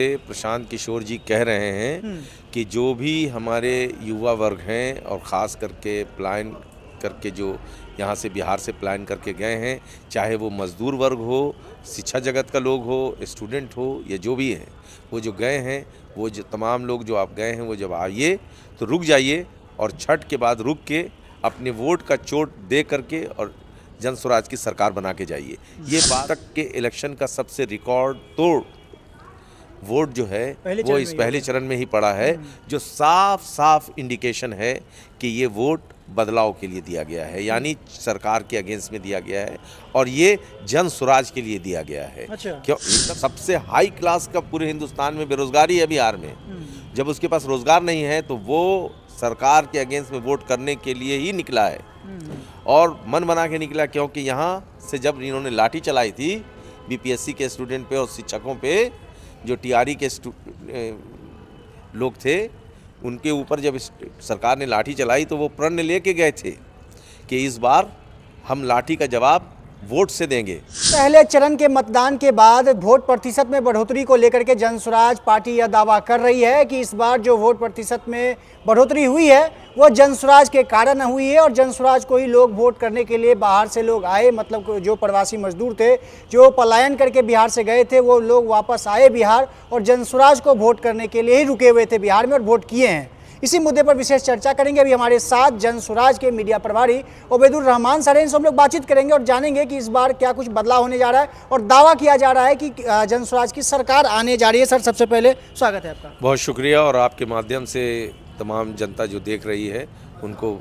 प्रशांत किशोर जी कह रहे हैं कि जो भी हमारे युवा वर्ग हैं और ख़ास करके प्लान करके जो यहाँ से बिहार से प्लान करके गए हैं, चाहे वो मज़दूर वर्ग हो, शिक्षा जगत का लोग हो, स्टूडेंट हो या जो भी है, वो जो गए हैं, वो जो तमाम लोग जो आप गए हैं, वो जब आइए तो रुक जाइए और छठ के बाद रुक के अपने वोट का चोट दे करके और जन स्वराज की सरकार बना के जाइए। ये बात तक के इलेक्शन का सबसे रिकॉर्ड तोड़ वोट जो है वो इस पहले चरण में ही पड़ा है, जो साफ साफ इंडिकेशन है कि ये वोट बदलाव के लिए दिया गया है, यानी सरकार के अगेंस्ट में दिया गया है और ये जन स्वराज के लिए दिया गया है। अच्छा। क्यों? सबसे हाई क्लास का पूरे हिंदुस्तान में बेरोजगारी है बिहार में। जब उसके पास रोजगार नहीं है तो वो सरकार के अगेंस्ट में वोट करने के लिए ही निकला है और मन बना के निकला, क्योंकि यहाँ से जब इन्होंने लाठी चलाई थी बीपीएससी के स्टूडेंट पे और शिक्षकों पे, जो टीआरई के लोग थे, उनके ऊपर जब सरकार ने लाठी चलाई तो वो प्रण लेके गए थे कि इस बार हम लाठी का जवाब वोट से देंगे। पहले चरण के मतदान के बाद वोट प्रतिशत में बढ़ोतरी को लेकर के जन स्वराज पार्टी यह दावा कर रही है कि इस बार जो वोट प्रतिशत में बढ़ोतरी हुई है वो जन स्वराज के कारण हुई है और जन स्वराज को ही लोग वोट करने के लिए बाहर से लोग आए, मतलब जो प्रवासी मजदूर थे जो पलायन करके बिहार से गए थे वो लोग वापस आए बिहार और जन स्वराज को वोट करने के लिए ही रुके हुए थे बिहार में और वोट किए हैं। इसी मुद्दे पर विशेष चर्चा करेंगे। अभी हमारे साथ जन स्वराज के मीडिया प्रभारी ओबेदुर रहमान सर हैं, इनसे हम लोग बातचीत करेंगे और जानेंगे कि इस बार क्या कुछ बदलाव होने जा रहा है और दावा किया जा रहा है कि जन स्वराज की सरकार आने जा रही है। सर, सबसे पहले स्वागत है आपका। बहुत शुक्रिया और आपके माध्यम से तमाम जनता जो देख रही है उनको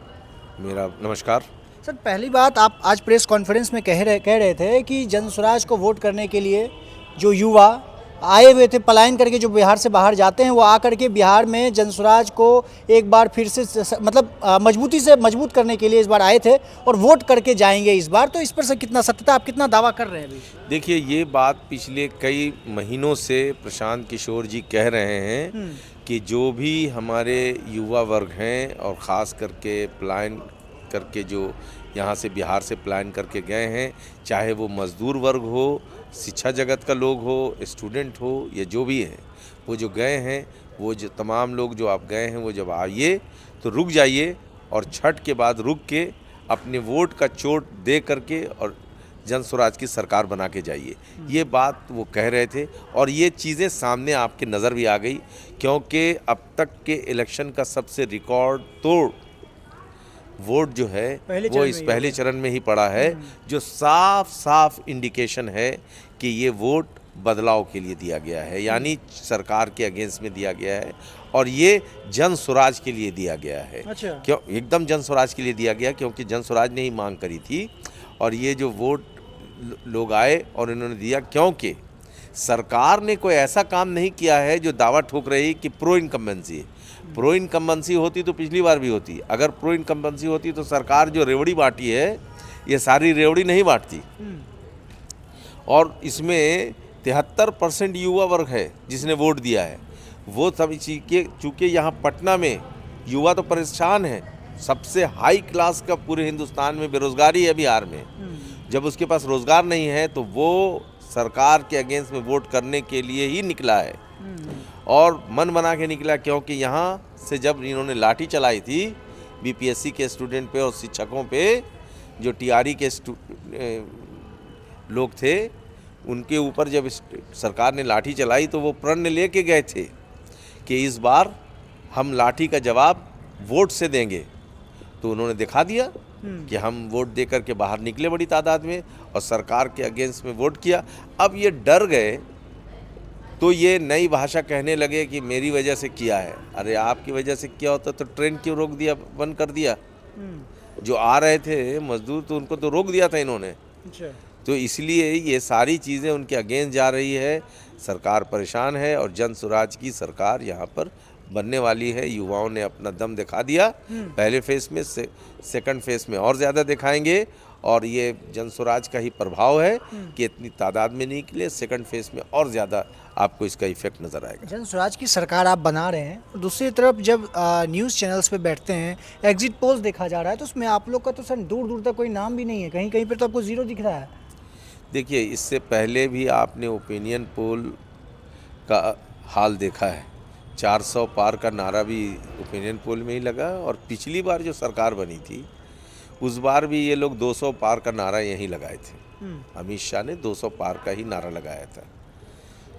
मेरा नमस्कार। सर, पहली बात, आप आज प्रेस कॉन्फ्रेंस में कह रहे थे कि जन स्वराज को वोट करने के लिए जो युवा आए हुए थे पलायन करके, जो बिहार से बाहर जाते हैं, वो आकर के बिहार में जन स्वराज को एक बार फिर से मतलब मजबूती से मजबूत करने के लिए इस बार आए थे और वोट करके जाएंगे इस बार। तो इस पर से कितना सत्यता, आप कितना दावा कर रहे हैं अभी? देखिए, ये बात पिछले कई महीनों से प्रशांत किशोर जी कह रहे हैं कि जो भी हमारे युवा वर्ग हैं और ख़ास करके प्लान करके जो यहाँ से बिहार से प्लान करके गए हैं, चाहे वो मज़दूर वर्ग हो, शिक्षा जगत का लोग हो, स्टूडेंट हो या जो भी है, वो जो गए हैं, वो जो तमाम लोग जो आप गए हैं, वो जब आइए तो रुक जाइए और छठ के बाद रुक के अपने वोट का चोट दे करके और जन स्वराज की सरकार बना के जाइए। ये बात वो कह रहे थे और ये चीज़ें सामने आपके नज़र भी आ गई, क्योंकि अब तक के इलेक्शन का सबसे रिकॉर्ड तोड़ वोट जो है वो इस पहले चरण में ही पड़ा है, जो साफ साफ इंडिकेशन है कि ये वोट बदलाव के लिए दिया गया है, यानी सरकार के अगेंस्ट में दिया गया है और ये जन स्वराज के लिए दिया गया है। अच्छा। क्यों? एकदम जन स्वराज के लिए दिया गया, क्योंकि जन स्वराज ने ही मांग करी थी और ये जो वोट लोग आए और इन्होंने दिया, क्योंकि सरकार ने कोई ऐसा काम नहीं किया है जो दावा ठोक रही कि प्रो इनकम्बेंसी है। प्रो इनकम्बेंसी होती तो पिछली बार भी होती, अगर प्रो इनकम्बेंसी होती तो सरकार जो रेवड़ी बांटी है ये सारी रेवड़ी नहीं बांटती। और इसमें 73% युवा वर्ग है जिसने वोट दिया है। वो सब चूँकि यहाँ पटना में युवा तो परेशान है, सबसे हाई क्लास का पूरे हिंदुस्तान में बेरोजगारी है बिहार में। जब उसके पास रोजगार नहीं है तो वो सरकार के अगेंस्ट में वोट करने के लिए ही निकला है और मन बना के निकला, क्योंकि यहाँ से जब इन्होंने लाठी चलाई थी बीपीएससी के स्टूडेंट पे और शिक्षकों पे, जो टीआरई के लोग थे, उनके ऊपर जब सरकार ने लाठी चलाई तो वो प्रण लेके गए थे कि इस बार हम लाठी का जवाब वोट से देंगे। तो उन्होंने दिखा दिया कि हम वोट दे करके बाहर निकले बड़ी तादाद में और सरकार के अगेंस्ट में वोट किया। अब ये डर गए तो ये नई भाषा कहने लगे कि मेरी वजह से किया है। अरे आपकी वजह से किया होता तो ट्रेन क्यों रोक दिया, बंद कर दिया? जो आ रहे थे मजदूर तो उनको तो रोक दिया था इन्होंने। अच्छा। तो इसलिए ये सारी चीज़ें उनके अगेंस्ट जा रही है, सरकार परेशान है और जन स्वराज की सरकार यहाँ पर बनने वाली है। युवाओं ने अपना दम दिखा दिया पहले फेज में, सेकंड फेज में और ज़्यादा दिखाएंगे और ये जन स्वराज का ही प्रभाव है कि इतनी तादाद में नहीं निकले, सेकंड फेज में और ज़्यादा आपको इसका इफेक्ट नज़र आएगा। जन स्वराज की सरकार आप बना रहे हैं, दूसरी तरफ जब न्यूज़ चैनल्स पे बैठते हैं, एग्जिट पोल्स देखा जा रहा है तो उसमें आप लोग का तो सर दूर दूर तक कोई नाम भी नहीं है, कहीं कहीं पर तो आपको ज़ीरो दिख रहा है। देखिए, इससे पहले भी आपने ओपिनियन पोल का हाल देखा है। 400 पार का नारा भी ओपिनियन पोल में ही लगा, और पिछली बार जो सरकार बनी थी उस बार भी ये लोग 200 पार का नारा यहीं लगाए थे। अमित शाह ने 200 पार का ही नारा लगाया था।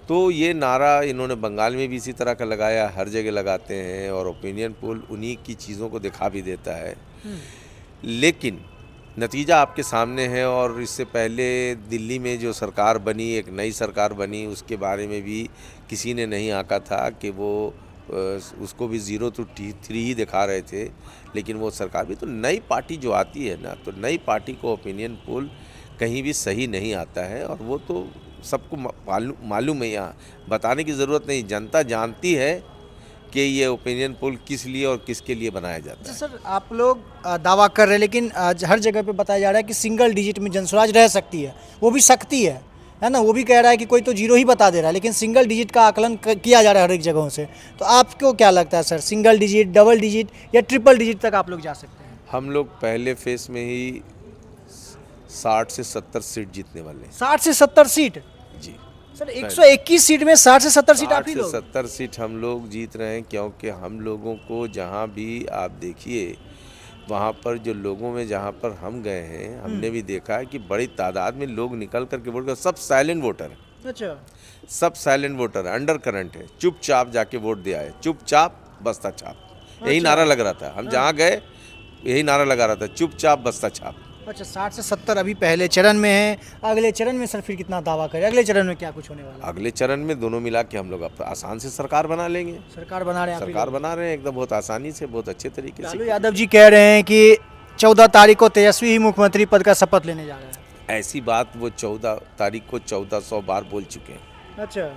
तो ये नारा इन्होंने बंगाल में भी इसी तरह का लगाया, हर जगह लगाते हैं, और ओपिनियन पोल उन्हीं की चीज़ों को दिखा भी देता है। लेकिन नतीजा आपके सामने है। और इससे पहले दिल्ली में जो सरकार बनी, एक नई सरकार बनी, उसके बारे में भी किसी ने नहीं आंका था कि वो उसको भी 0 to 3 ही दिखा रहे थे। लेकिन वो सरकार भी, तो नई पार्टी जो आती है ना, तो नई पार्टी को ओपिनियन पोल कहीं भी सही नहीं आता है, और वो तो सबको मालूम है। यहाँ बताने की ज़रूरत नहीं, जनता जानती है कि ये ओपिनियन पोल किस लिए और किसके लिए बनाया जाता है। सर, आप लोग दावा कर रहे हैं, लेकिन हर जगह पे बताया जा रहा है कि सिंगल डिजिट में जनसुराज रह सकती है, वो भी सकती है ना। वो भी कह रहा है कि कोई तो 0 ही बता दे रहा है, लेकिन सिंगल डिजिट का आकलन किया जा रहा है हर एक जगहों से। तो आपको क्या लगता है sir, single digit, double digit या ट्रिपल डिजिट तक आप लोग जा सकते हैं? हम लोग पहले फेस में ही 60 से 70 सीट जीतने वाले हैं। 60 से 70 सीट? जी सर, 121 सीट में 60 से 70 सीट आप ही लोग? 70 सीट हम लोग जीत रहे हैं, क्योंकि हम लोगों को जहाँ भी आप देखिए, वहाँ पर जो लोगों में जहाँ पर हम गए हैं, हमने भी देखा है कि बड़ी तादाद में लोग निकल करके वोट कर, सब साइलेंट वोटर है। अच्छा, सब साइलेंट वोटर है, अंडर करंट है, चुपचाप जाके वोट दिया है, चुपचाप बस्ता छाप। यही नारा लग रहा था, हम जहाँ गए यही नारा लगा रहा था, चुपचाप बस्ता छाप। अच्छा, 60 से 70 अभी पहले चरण में है। अगले चरण में सर फिर कितना दावा करें, अगले चरण में क्या कुछ होने वाला है? अगले चरण में दोनों मिला के हम लोग आसान से सरकार बना लेंगे। सरकार बना रहे हैं आप ही सरकार लोग? बना रहे हैं एकदम बहुत आसानी से, बहुत अच्छे तरीके लालू से। यादव जी कह रहे हैं कि 14 तारीख को तेजस्वी ही मुख्यमंत्री पद का शपथ लेने जा रहे हैं। ऐसी बात वो 14 तारीख को 1400 बार बोल चुके हैं, अच्छा,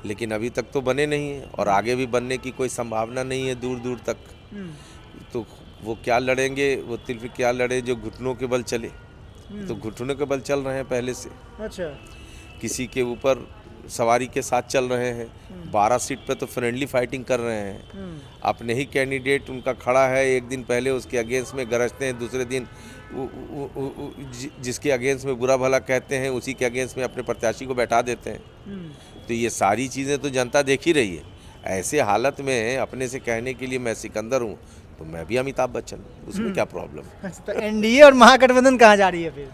लेकिन अभी तक तो बने नहीं है, और आगे भी बनने की कोई संभावना नहीं है दूर दूर तक। तो वो क्या लड़ेंगे, वो तिल पे क्या लड़े जो घुटनों के बल चले। तो घुटनों के बल चल रहे हैं पहले से, अच्छा, किसी के ऊपर सवारी के साथ चल रहे हैं। 12 सीट पे तो फ्रेंडली फाइटिंग कर रहे हैं। अपने ही कैंडिडेट उनका खड़ा है, एक दिन पहले उसके अगेंस्ट में गरजते हैं, दूसरे दिन जिसके अगेंस्ट में बुरा भला कहते हैं, उसी के अगेंस्ट में अपने प्रत्याशी को बैठा देते हैं। तो ये सारी चीज़ें तो जनता देख ही रही है। ऐसे हालत में अपने से कहने के लिए मैं सिकंदर हूँ, तो मैं भी अमिताभ बच्चन, उसमें क्या प्रॉब्लम। तो एनडीए और महागठबंधन कहाँ जा रही है फिर?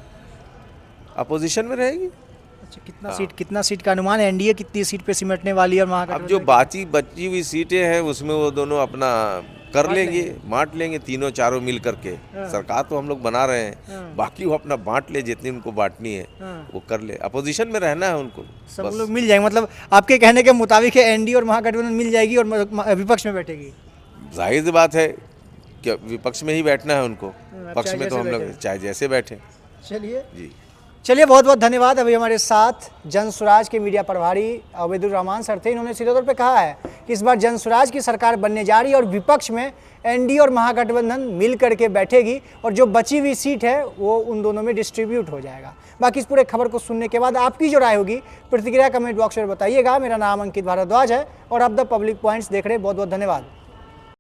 अपोजिशन में रहेगी। अच्छा, कितना सीट का अनुमान है? एनडीए कितनी सीट पे सिमटने वाली है और अब महागठबंधन? जो बची हुई सीटें हैं उसमें वो दोनों अपना कर लेंगे, बांट लेंगे, तीनों चारों मिल करके। सरकार तो हम लोग बना रहे हैं, बाकी वो अपना बांट ले, जितनी उनको बांटनी है वो कर ले। अपोजिशन में रहना है उनको, सब लोग मिल जाएंगे, मतलब आपके कहने के मुताबिक एनडीए और महागठबंधन मिल जाएगी और विपक्ष में बैठेगी? जाहिर सी बात है कि विपक्ष में ही बैठना है उनको, पक्ष चाहे में तो जैसे हम लोग बैठे। चाहे जैसे बैठे। चलिए जी, बहुत बहुत धन्यवाद। अभी हमारे साथ जनसुराज के मीडिया प्रभारी अवैधुर रहमान सर थे। इन्होंने सीधे तौर पे कहा है कि इस बार जनसुराज की सरकार बनने जा रही है और विपक्ष में एनडीए और महागठबंधन मिल करके बैठेगी, और जो बची हुई सीट है वो उन दोनों में डिस्ट्रीब्यूट हो जाएगा। बाकी इस पूरे खबर को सुनने के बाद आपकी जो राय होगी, प्रतिक्रिया कमेंट बॉक्स में बताइएगा। मेरा नाम अंकित भारद्वाज है और आप द पब्लिक पॉइंट्स देख रहे हैं। बहुत बहुत धन्यवाद।